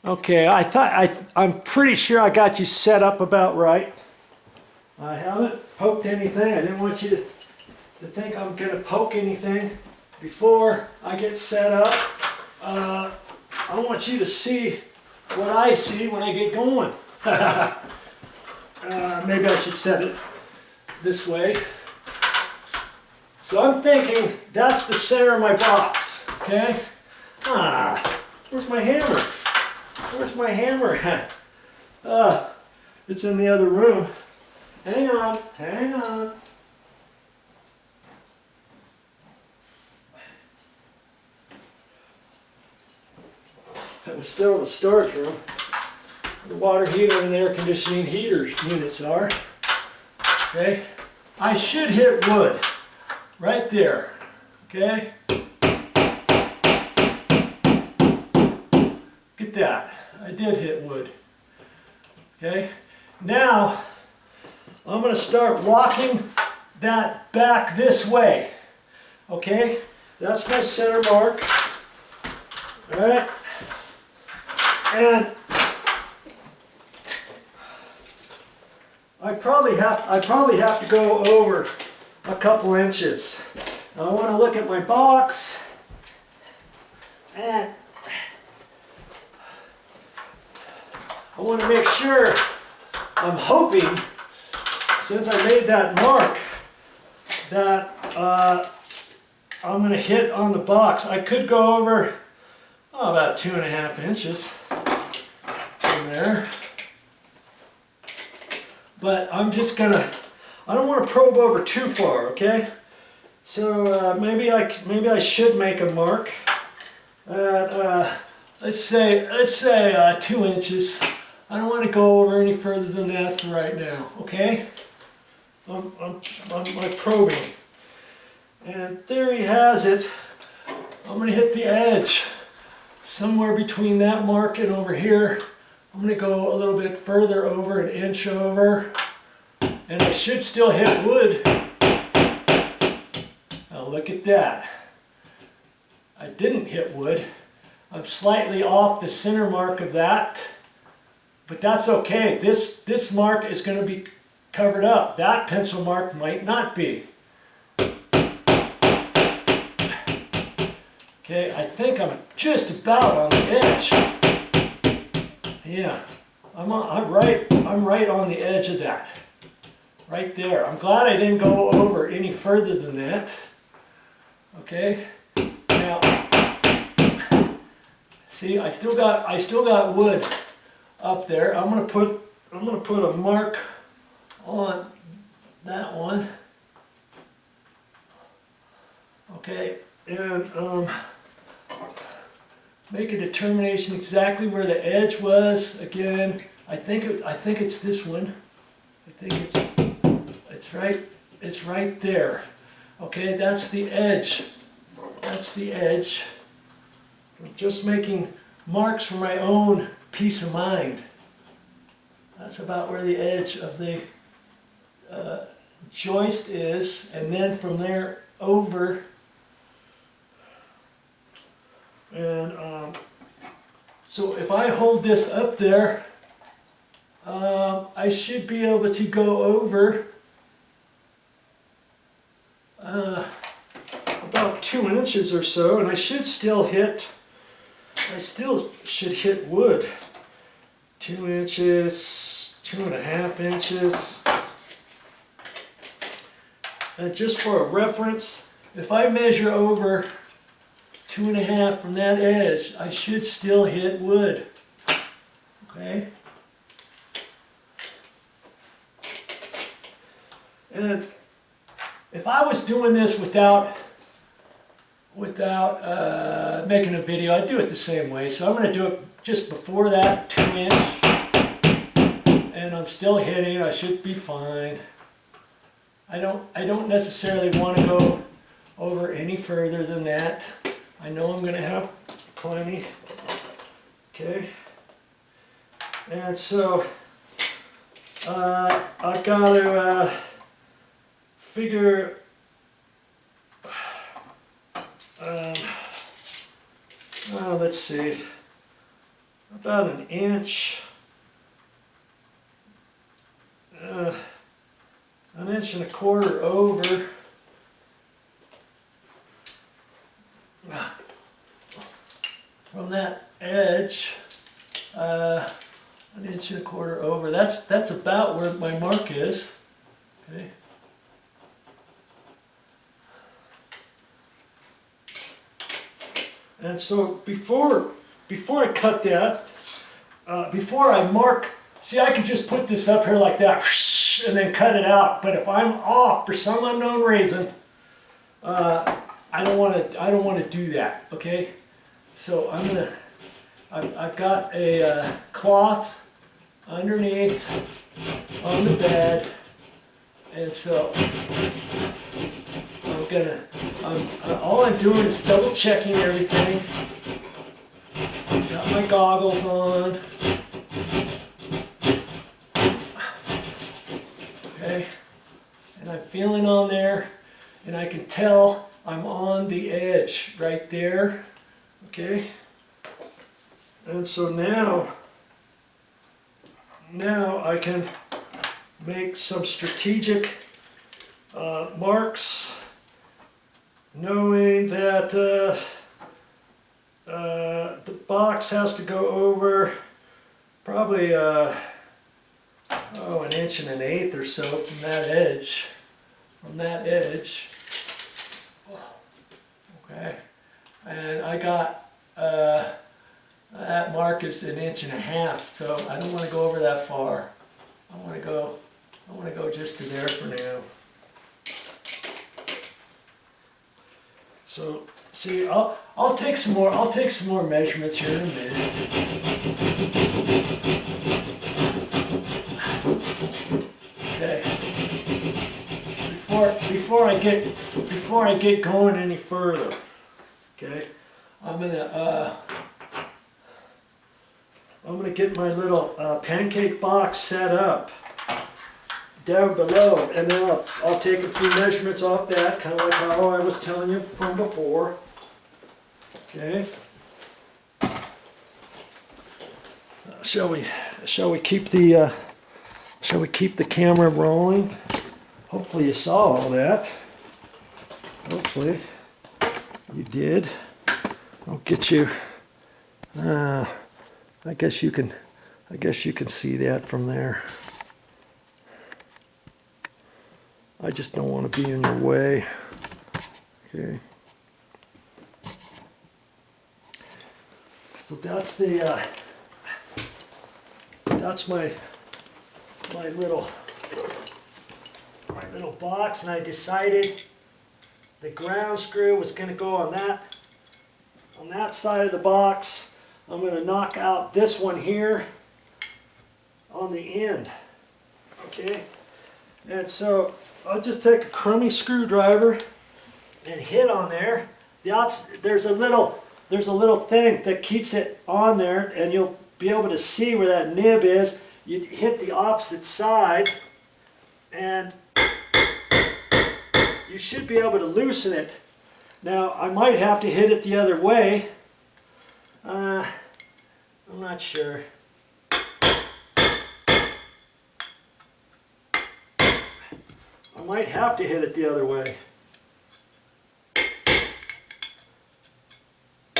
Okay, I'm pretty sure I got you set up about right. I haven't poked anything. I didn't want you to think I'm going to poke anything before I get set up. I want you to see what I see when I get going. Maybe I should set it this way. So I'm thinking that's the center of my box, okay? Where's my hammer? Where's my hammer at? It's in the other room. Hang on, hang on. It was still in the storage room. The water heater and the air conditioning units are. Okay? I should hit wood. Right there. Okay? Get that. I did hit wood. Okay? Now, I'm going to start walking that back this way. Okay? That's my center mark. Alright? And I probably have to go over a couple inches. Now I want to look at my box, and I want to make sure, I'm hoping, since I made that mark, that I'm going to hit on the box. I could go over about 2.5 inches from there. But I'm just gonna, I don't want to probe over too far, okay? So maybe I should make a mark at, let's say 2 inches. I don't want to go over any further than that for right now, okay? I'm probing. And theory has it, I'm going to hit the edge. Somewhere between that mark and over here. I'm going to go a little bit further over, an inch over, and I should still hit wood. Now look at that. I didn't hit wood. I'm slightly off the center mark of that, but that's okay. This mark is going to be covered up. That pencil mark might not be. Okay, I think I'm just about on the edge. Yeah, I'm right on the edge of that. Right there. I'm glad I didn't go over any further than that. Okay. Now, see, I still got wood up there. I'm gonna put a mark on that one. Okay, and make a determination exactly where the edge was. Again, I think it's this one. I think it's right there. Okay, that's the edge. That's the edge. I'm just making marks for my own peace of mind. That's about where the edge of the joist is, and then from there over. And so if I hold this up there, I should be able to go over about 2 inches or so, and I should still should hit wood. 2 inches, 2.5 inches. And just for a reference, if I measure over 2.5 from that edge, I should still hit wood. Okay? And if I was doing this without making a video, I'd do it the same way. So I'm going to do it just before that 2 inch, and I'm still hitting. I should be fine. I don't necessarily want to go over any further than that. I know I'm going to have plenty. Okay. And so I've got to figure let's see. about an inch. An inch and a quarter over. From that edge, an inch and a quarter over. That's about where my mark is. Okay. And so before I cut that, before I mark, see, I could just put this up here like that and then cut it out. But if I'm off for some unknown reason, I don't want to do that. Okay. So I've got a cloth underneath on the bed, and so all I'm doing is double checking everything. Got my goggles on. Okay, and I'm feeling on there, and I can tell I'm on the edge right there. Okay, and so now I can make some strategic marks, knowing that the box has to go over probably an inch and an eighth or so from that edge. Okay, and I got that mark is an inch and a half, so I don't want to go over that far. I want to go just to there for now. So see, I'll take some more measurements here in a minute. Okay. Before I get going any further, okay, I'm gonna get my little pancake box set up down below, and then I'll take a few measurements off that, kind of like how I was telling you from before. Okay. Shall we keep the camera rolling? Hopefully you saw all that. Hopefully you did. I'll get you. I guess you can see that from there. I just don't want to be in your way. Okay. So that's my little box, and I decided the ground screw was going to go on that side of the box. I'm going to knock out this one here on the end. Okay, and so I'll just take a crummy screwdriver and hit on there. There's a little thing that keeps it on there, and you'll be able to see where that nib is. You hit the opposite side, and you should be able to loosen it. Now, I might have to hit it the other way. I'm not sure. I might have to hit it the other way.